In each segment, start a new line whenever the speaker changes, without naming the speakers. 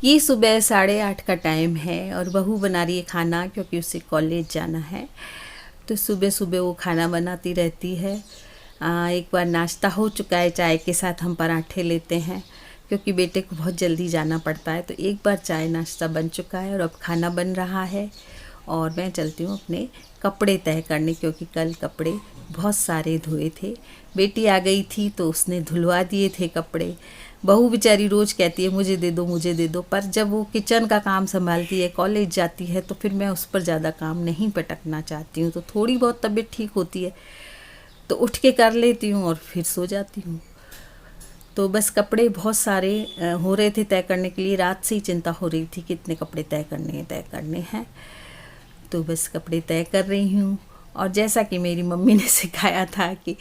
ये सुबह 8:30 का टाइम है और बहू बना रही है खाना क्योंकि उसे कॉलेज जाना है। तो सुबह सुबह वो खाना बनाती रहती है। एक बार नाश्ता हो चुका है, चाय के साथ हम पराठे लेते हैं क्योंकि बेटे को बहुत जल्दी जाना पड़ता है। तो एक बार चाय नाश्ता बन चुका है और अब खाना बन रहा है और मैं चलती हूँ अपने कपड़े तय करने क्योंकि कल कपड़े बहुत सारे धोए थे। बेटी आ गई थी तो उसने धुलवा दिए थे कपड़े। बहू बेचारी रोज़ कहती है मुझे दे दो मुझे दे दो, पर जब वो किचन का काम संभालती है, कॉलेज जाती है, तो फिर मैं उस पर ज़्यादा काम नहीं पटकना चाहती हूँ। तो थोड़ी बहुत तबीयत ठीक होती है तो उठ के कर लेती हूँ और फिर सो जाती हूँ। तो बस कपड़े बहुत सारे हो रहे थे तय करने के लिए। रात से ही चिंता हो रही थी कितने कपड़े तय करने हैं। तो बस कपड़े तय कर रही हूँ। और जैसा कि मेरी मम्मी ने सिखाया था कि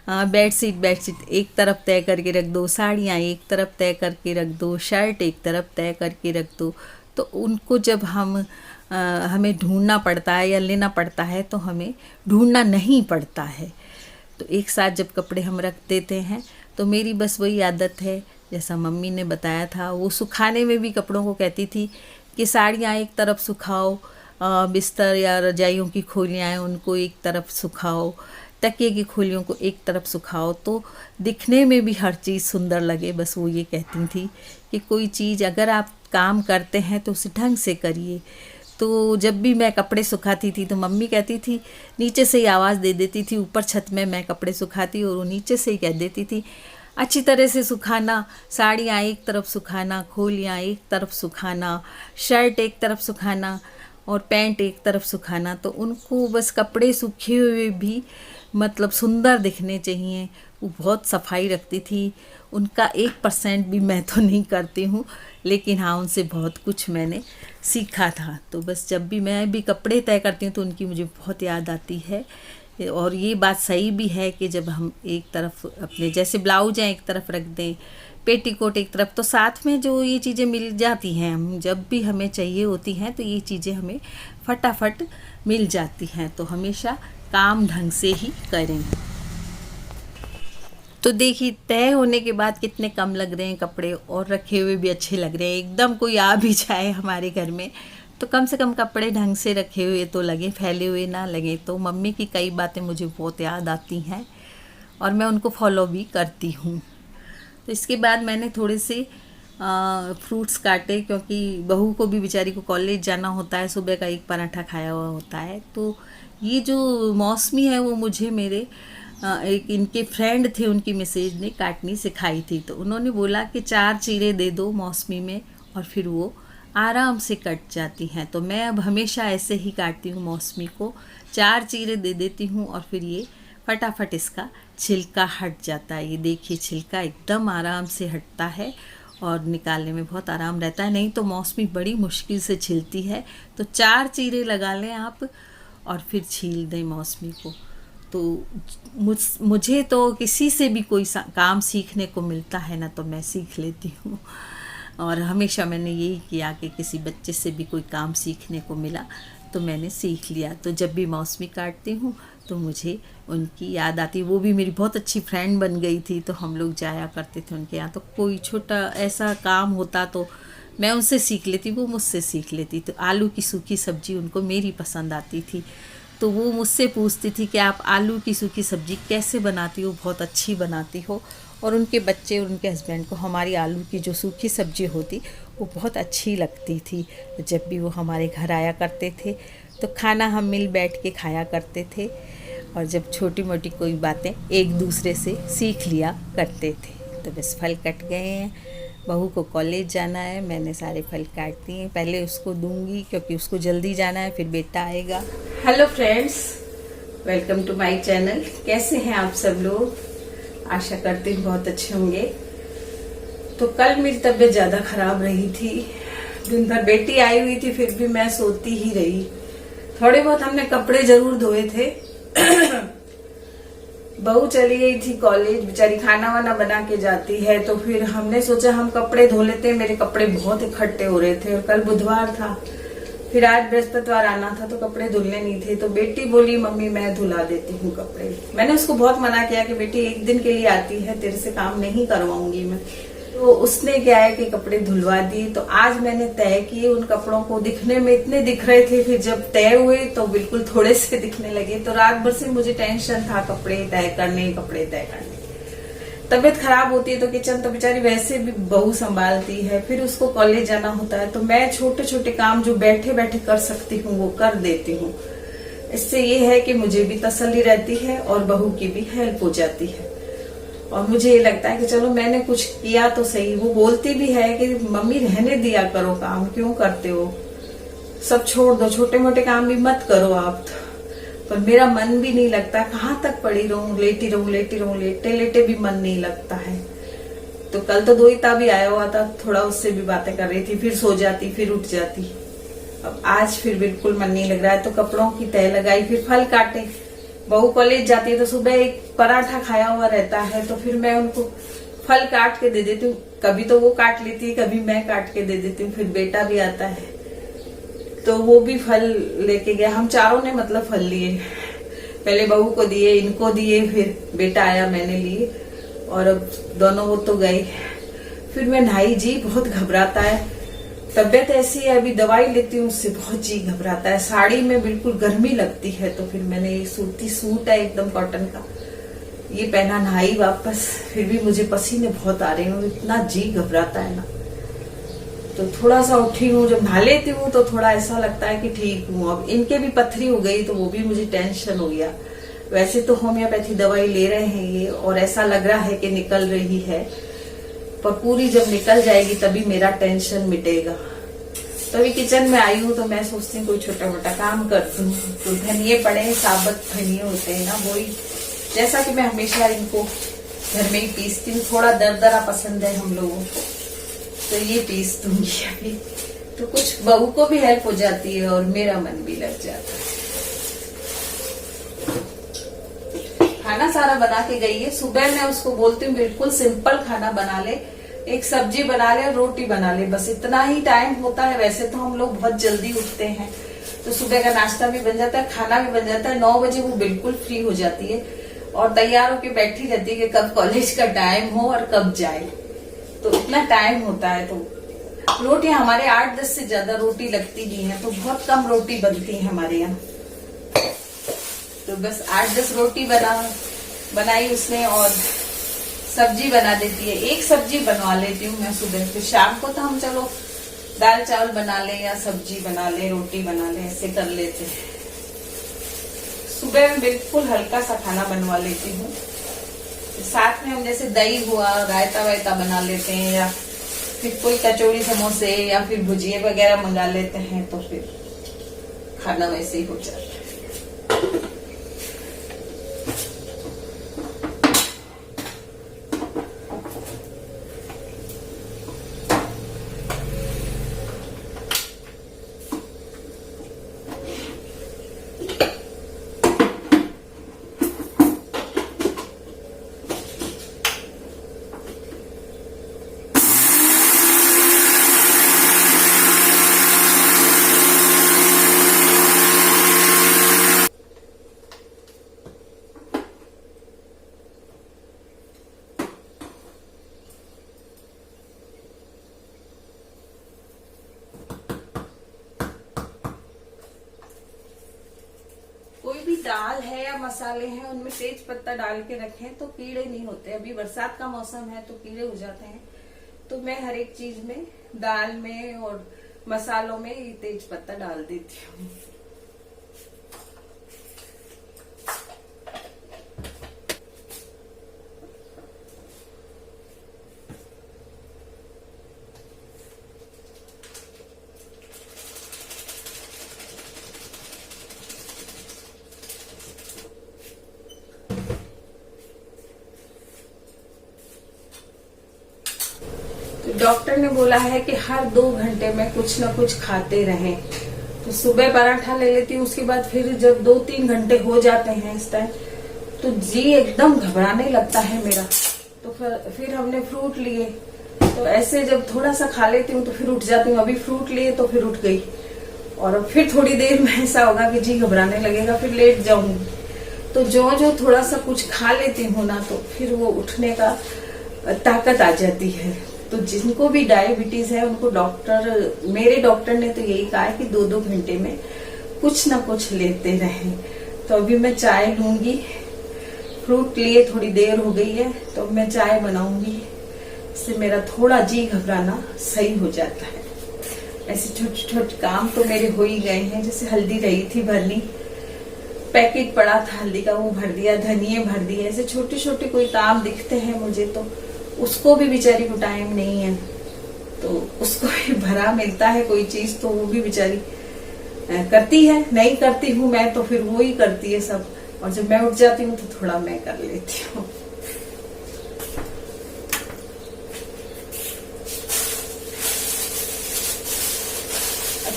बेडशीट एक तरफ तय करके रख दो, साड़ियाँ एक तरफ तय करके रख दो, शर्ट एक तरफ तय करके रख दो। तो उनको जब हमें ढूंढना पड़ता है या लेना पड़ता है तो हमें ढूंढना नहीं पड़ता है। तो एक साथ जब कपड़े हम रख देते हैं तो मेरी बस वही आदत है जैसा मम्मी ने बताया था। वो सुखाने में भी कपड़ों को कहती थी कि साड़ियाँ एक तरफ सुखाओ, बिस्तर या रजाइयों की खोलियाँ हैं उनको एक तरफ सुखाओ, तकिए की खोलियों को एक तरफ सुखाओ, तो दिखने में भी हर चीज़ सुंदर लगे। बस वो ये कहती थी कि कोई चीज़ अगर आप काम करते हैं तो उसे ढंग से करिए। तो जब भी मैं कपड़े सुखाती थी तो मम्मी कहती थी, नीचे से ही आवाज़ दे देती थी। ऊपर छत में मैं कपड़े सुखाती और वो नीचे से ही कह देती थी अच्छी तरह से सुखाना, साड़ियाँ एक तरफ सुखाना, खोलियाँ एक तरफ सुखाना, शर्ट एक तरफ सुखाना और पैंट एक तरफ सुखाना। तो उनको बस कपड़े सूखे हुए भी मतलब सुंदर दिखने चाहिए। वो बहुत सफाई रखती थी। उनका 1% भी मैं तो नहीं करती हूँ, लेकिन हाँ उनसे बहुत कुछ मैंने सीखा था। तो बस जब भी मैं भी कपड़े तय करती हूँ तो उनकी मुझे बहुत याद आती है। और ये बात सही भी है कि जब हम एक तरफ अपने जैसे ब्लाउज हैं एक तरफ रख दें, पेटीकोट एक तरफ, तो साथ में जो ये चीज़ें मिल जाती हैं, हम जब भी हमें चाहिए होती हैं तो ये चीज़ें हमें फटाफट मिल जाती हैं। तो हमेशा काम ढंग से ही करें। तो देखिए तय होने के बाद कितने कम लग रहे हैं कपड़े और रखे हुए भी अच्छे लग रहे हैं। एकदम कोई आ भी जाए हमारे घर में तो कम से कम कपड़े ढंग से रखे हुए तो लगे, फैले हुए ना लगे। तो मम्मी की कई बातें मुझे बहुत याद आती हैं और मैं उनको फॉलो भी करती हूँ। तो इसके बाद मैंने थोड़े से फ्रूट्स काटे क्योंकि बहू को भी बेचारी को कॉलेज जाना होता है, सुबह का एक पराठा खाया हुआ होता है। तो ये जो मौसमी है वो मुझे मेरे एक इनके फ्रेंड थे, उनकी मैसेज ने काटनी सिखाई थी। तो उन्होंने बोला कि 4 चीरे दे दो मौसमी में और फिर वो आराम से कट जाती हैं। तो मैं अब हमेशा ऐसे ही काटती हूँ मौसमी को, 4 चीरे दे देती हूँ और फिर ये फटाफट इसका छिलका हट जाता है। ये देखिए छिलका एकदम आराम से हटता है और निकालने में बहुत आराम रहता है। नहीं तो मौसमी बड़ी मुश्किल से छिलती है। तो 4 चीरे लगा लें आप और फिर छील दें मौसमी को। तो मुझे तो किसी से भी कोई काम सीखने को मिलता है ना तो मैं सीख लेती हूँ। और हमेशा मैंने यही किया कि किसी बच्चे से भी कोई काम सीखने को मिला तो मैंने सीख लिया। तो जब भी मौसमी काटती हूँ तो मुझे उनकी याद आती। वो भी मेरी बहुत अच्छी फ्रेंड बन गई थी। तो हम लोग जाया करते थे उनके यहाँ। तो कोई छोटा ऐसा काम होता तो मैं उनसे सीख लेती, वो मुझसे सीख लेती। तो आलू की सूखी सब्ज़ी उनको मेरी पसंद आती थी तो वो मुझसे पूछती थी कि आप आलू की सूखी सब्ज़ी कैसे बनाती हो, बहुत अच्छी बनाती हो। और उनके बच्चे और उनके हस्बैंड को हमारी आलू की जो सूखी सब्ज़ी होती वो बहुत अच्छी लगती थी। जब भी वो हमारे घर आया करते थे तो खाना हम मिल बैठ के खाया करते थे और जब छोटी मोटी कोई बातें एक दूसरे से सीख लिया करते थे। तो बस फल कट गए हैं, बहू को कॉलेज जाना है, मैंने सारे फल काट दिए। पहले उसको दूंगी क्योंकि उसको जल्दी जाना है, फिर बेटा आएगा। Hello friends, welcome to my channel. कैसे हैं आप सब लोग? आशा करती हूँ बहुत अच्छे होंगे। तो कल मेरी तबीयत ज़्यादा खराब रही थी, दिन भर बेटी आई हुई थी फिर भी मैं सोती ही रही। थोड़े बहुत हमने कपड़े जरूर धोए थे। बहू चली गई थी कॉलेज, बेचारी खाना वाना बना के जाती है। तो फिर हमने सोचा हम कपड़े धो लेते हैं। मेरे कपड़े बहुत इकट्ठे हो रहे थे और कल बुधवार था, फिर आज बृहस्पतिवार आना था तो कपड़े धुलने नहीं थे। तो बेटी बोली मम्मी मैं धुला देती हूँ कपड़े। मैंने उसको बहुत मना किया कि बेटी एक दिन के लिए आती है, तेरे से काम नहीं करवाऊंगी मैं। तो उसने क्या है कि कपड़े धुलवा दिए। तो आज मैंने तय किए, उन कपड़ों को दिखने में इतने दिख रहे थे, फिर जब तय हुए तो बिल्कुल थोड़े से दिखने लगे। तो रात भर से मुझे टेंशन था, कपड़े तय करने, कपड़े तय करने। तबीयत खराब होती है तो किचन तो बेचारी वैसे भी बहू संभालती है, फिर उसको कॉलेज जाना होता है, तो मैं छोटे छोटे काम जो बैठे बैठे कर सकती हूँ वो कर देती हूँ। इससे ये है कि मुझे भी तसल्ली रहती है और बहू की भी हेल्प हो जाती है। और मुझे ये लगता है कि चलो मैंने कुछ किया तो सही। वो बोलती भी है कि मम्मी रहने दिया करो, काम क्यों करते हो, सब छोड़ दो, छोटे मोटे काम भी मत करो आप। पर मेरा मन भी नहीं लगता, कहाँ तक पड़ी रहूं, लेटी रहूं, लेटे लेटे भी मन नहीं लगता है। तो कल तो दोहिता भी आया हुआ था, थोड़ा उससे भी बातें कर रही थी, फिर सो जाती, फिर उठ जाती। अब आज फिर बिल्कुल मन नहीं लग रहा है, तो कपड़ों की तय लगाई, फिर फल काटे। बहू कॉलेज जाती है तो सुबह एक पराठा खाया हुआ रहता है, तो फिर मैं उनको फल काट के दे देती हूँ। कभी तो वो काट लेती है, कभी मैं काट के दे देती हूँ। फिर बेटा भी आता है तो वो भी फल लेके गया। हम चारों ने मतलब फल लिए, पहले बहू को दिए, इनको दिए, फिर बेटा आया, मैंने लिए, और अब दोनों वो तो गए। फिर मैं नहाई, जी बहुत घबराता है, तबियत ऐसी है, अभी दवाई लेती हूँ उससे बहुत जी घबराता है। साड़ी में बिल्कुल गर्मी लगती है, तो फिर मैंने ये सूती सूट है एकदम कॉटन का, ये पहना, नहाई वापस। फिर भी मुझे पसीने बहुत आ रहे हैं, इतना जी घबराता है ना। तो थोड़ा सा उठी हूँ, जब नहा लेती हूँ तो थोड़ा ऐसा लगता है कि ठीक हूँ। अब इनके भी पथरी हो गई तो वो भी मुझे टेंशन हो गया। वैसे तो होम्योपैथी दवाई ले रहे हैं ये, और ऐसा लग रहा है कि निकल रही है, पर पूरी जब निकल जाएगी तभी मेरा टेंशन मिटेगा। तो अभी किचन में आई हूँ तो मैं सोचती हूँ कोई छोटा मोटा काम कर दूँ। तो धनिये पड़े, साबुत धनिये होते हैं ना, वही, जैसा कि मैं हमेशा इनको घर में ही पीसती हूँ। थोड़ा दरदरा पसंद है हम लोगों को, तो ये पीस दूंगी अभी। तो कुछ बहू को भी हेल्प हो जाती है और मेरा मन भी लग जाता है। खाना सारा बना के गई है। सुबह मैं उसको बोलती हूँ बिल्कुल सिंपल खाना बना ले, एक सब्जी बना ले और रोटी बना ले, बस इतना ही टाइम होता है। वैसे तो हम लोग बहुत जल्दी उठते हैं, तो सुबह का नाश्ता भी बन जाता है, खाना भी बन जाता है। 9 बजे वो बिल्कुल फ्री हो जाती है और तैयार होके बैठी रहती है कि कब कॉलेज का टाइम हो और कब जाए। तो इतना टाइम होता है। तो रोटी हमारे 8-10 से ज्यादा रोटी लगती नहीं है, तो बहुत कम रोटी बनती है हमारे यहाँ। तो बस 8-10 रोटी बनाई उसने, और सब्जी बना देती है। एक सब्जी बनवा लेती हूँ मैं सुबह, फिर शाम को तो हम चलो दाल चावल बना ले या सब्जी बना ले, रोटी बना ले, ऐसे कर लेते हैं। सुबह में बिल्कुल हल्का सा खाना बनवा लेती हूँ। साथ में हम जैसे दही हुआ, रायता वायता बना लेते हैं, या फिर कोई कचौड़ी समोसे या फिर भुजिया वगैरह मंगा लेते हैं, तो फिर खाना वैसे ही हो जाता है। दाल है या मसाले हैं उनमें तेज पत्ता डाल के रखें तो कीड़े नहीं होते। अभी बरसात का मौसम है तो कीड़े हो जाते हैं, तो मैं हर एक चीज में, दाल में और मसालों में ये तेज पत्ता डाल देती हूँ। डॉक्टर ने बोला है कि हर 2 घंटे में कुछ ना कुछ खाते रहें। तो सुबह पराठा ले लेती हूँ, उसके बाद फिर जब 2-3 घंटे हो जाते हैं इस टाइम, तो जी एकदम घबराने लगता है मेरा। तो फिर हमने फ्रूट लिए, तो ऐसे जब थोड़ा सा खा लेती हूँ तो फिर उठ जाती हूँ। अभी फ्रूट लिए तो फिर उठ गई, और अब फिर थोड़ी देर में ऐसा होगा कि जी घबराने लगेगा, फिर लेट जाऊंगी। तो जो थोड़ा सा कुछ खा लेती हूँ ना, तो फिर वो उठने का ताकत आ जाती है। तो जिनको भी डायबिटीज है उनको मेरे डॉक्टर ने तो यही कहा है कि 2-2 घंटे में कुछ ना कुछ लेते रहें। तो अभी मैं चाय लूंगी, फ्रूट लिए थोड़ी देर हो गई है, तो मैं चाय बनाऊंगी, इससे मेरा थोड़ा जी घबराना सही हो जाता है। ऐसे छोटे छोटे काम तो मेरे हो ही गए हैं। जैसे हल्दी रही थी भरनी, पैकेट पड़ा था हल्दी का, वो भर दिया, धनिये भर दिए। ऐसे छोटे छोटे कोई काम दिखते हैं मुझे, तो उसको भी बेचारी को टाइम नहीं है, तो उसको भी भरा मिलता है कोई चीज, तो वो भी बेचारी करती है। नहीं करती हूँ मैं तो फिर वो ही करती है सब, और जब मैं उठ जाती हूँ तो थोड़ा मैं कर लेती हूँ।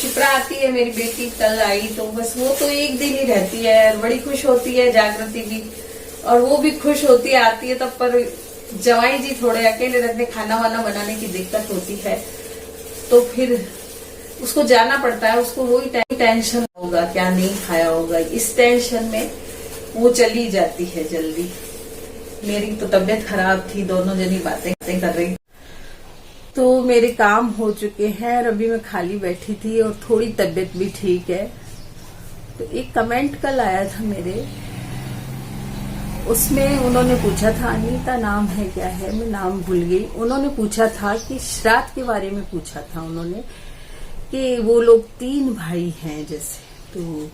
शिप्रा आती है मेरी बेटी, कल आई, तो बस वो तो एक दिन ही रहती है, बड़ी खुश होती है। जागृति भी, और वो भी खुश होती है, आती है तब। पर जवाई जी थोड़े अकेले रहते, खाना वाना बनाने की दिक्कत होती है, तो फिर उसको जाना पड़ता है। उसको वही टेंशन होगा, क्या नहीं खाया होगा, इस टेंशन में वो चली जाती है जल्दी। मेरी तो तबीयत खराब थी, दोनों जनी बातें कर रही। तो मेरे काम हो चुके हैं और अभी मैं खाली बैठी थी और थोड़ी तबीयत भी ठीक है। तो एक कमेंट कल आया था मेरे, उसमें उन्होंने पूछा था, अनीता नाम है क्या है, मैं नाम भूल गई। उन्होंने पूछा था कि श्राद्ध के बारे में पूछा था उन्होंने, कि वो लोग 3 भाई हैं जैसे, तो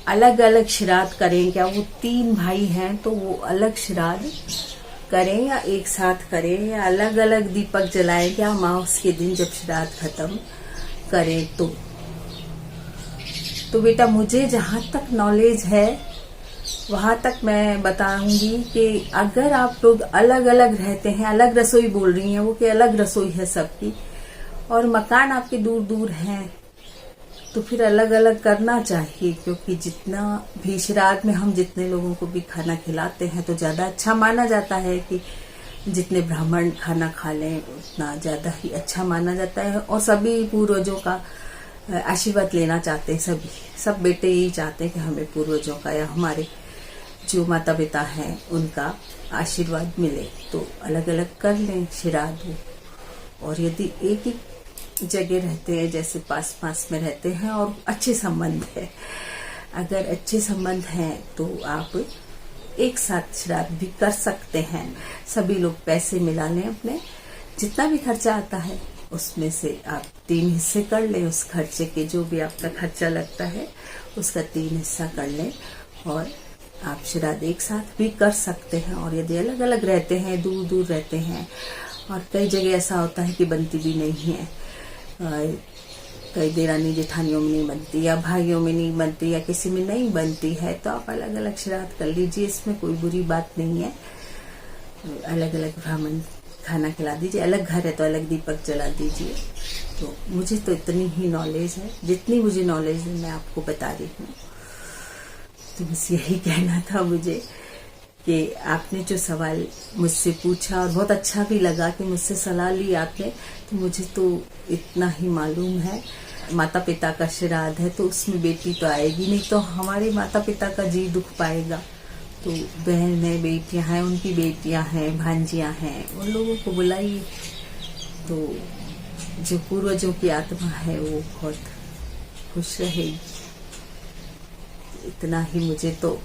अलग अलग श्राद्ध करें क्या? वो 3 भाई हैं तो वो अलग श्राद्ध करें या एक साथ करें, या अलग अलग दीपक जलाएं क्या अमावस के दिन जब श्राद्ध खत्म करें? तो बेटा, मुझे जहां तक नॉलेज है वहां तक मैं बताऊंगी कि अगर आप लोग अलग अलग रहते हैं, अलग रसोई बोल रही हैं वो, कि अलग रसोई है सबकी, और मकान आपके दूर दूर हैं, तो फिर अलग अलग करना चाहिए। क्योंकि जितना भी श्राद्ध में हम जितने लोगों को भी खाना खिलाते हैं तो ज्यादा अच्छा माना जाता है कि जितने ब्राह्मण खाना खा लें उतना ज्यादा ही अच्छा माना जाता है। और सभी पूर्वजों का आशीर्वाद लेना चाहते हैं, सब बेटे यही चाहते हैं कि हमें पूर्वजों का या हमारे जो माता पिता हैं उनका आशीर्वाद मिले। तो अलग अलग कर लें श्राद्ध। और यदि एक ही जगह रहते हैं, जैसे पास पास में रहते हैं और अच्छे संबंध है, अगर अच्छे संबंध हैं तो आप एक साथ श्राद्ध भी कर सकते हैं। सभी लोग पैसे मिला लें, अपने जितना भी खर्चा आता है उसमें से आप 3 हिस्से कर लें। उस खर्चे के जो भी आपका खर्चा लगता है उसका 3 हिस्सा कर लें, और आप श्राद्ध एक साथ भी कर सकते हैं। और यदि अलग अलग रहते हैं, दूर दूर रहते हैं, और कई जगह ऐसा होता है कि बनती भी नहीं है, कई देरानी जेठानियों में नहीं बनती, या भाइयों में नहीं बनती, या किसी में नहीं बनती है, तो आप अलग अलग श्राद्ध कर लीजिए, इसमें कोई बुरी बात नहीं है। अलग अलग ब्राह्मण खाना खिला दीजिए, अलग घर है तो अलग दीपक जला दीजिए। तो मुझे तो इतनी ही नॉलेज है, जितनी मुझे नॉलेज है मैं आपको बता रही हूँ। तो बस यही कहना था मुझे कि आपने जो सवाल मुझसे पूछा, और बहुत अच्छा भी लगा कि मुझसे सलाह ली आपने। तो मुझे तो इतना ही मालूम है, माता पिता का श्राद्ध है तो उसमें बेटी तो आएगी नहीं, तो हमारे माता पिता का जी दुख पाएगा। तो बहन है, बेटियां हैं, उनकी बेटियां हैं, भांजियां हैं, उन लोगों को बुलाइए। तो जो पूर्वजों की आत्मा है वो बहुत खुश रहेगी। इतना ही मुझे तो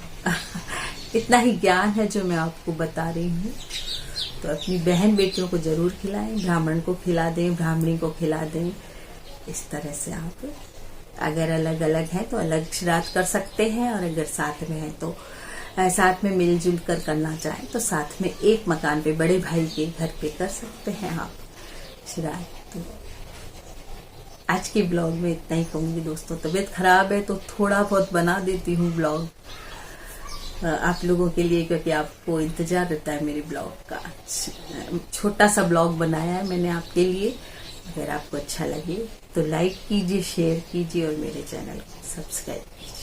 इतना ही ज्ञान है जो मैं आपको बता रही हूँ। तो अपनी बहन बेटियों को जरूर खिलाएं, ब्राह्मण को खिला दें, ब्राह्मणी को खिला दें। इस तरह से आप अगर अलग अलग हैं तो अलग श्राद्ध कर सकते हैं, और अगर साथ में है तो साथ में मिलजुल कर करना चाहें तो साथ में एक मकान पे बड़े भाई के घर पे कर सकते हैं आप श्राद्ध। तो आज के ब्लॉग में इतना ही कहूंगी दोस्तों। तबीयत खराब है तो थोड़ा बहुत बना देती हूँ ब्लॉग आप लोगों के लिए, क्योंकि आपको इंतजार रहता है मेरे ब्लॉग का। छोटा सा ब्लॉग बनाया है मैंने आपके लिए। अगर आपको अच्छा लगे तो लाइक कीजिए, शेयर कीजिए और मेरे चैनल को सब्सक्राइब कीजिए।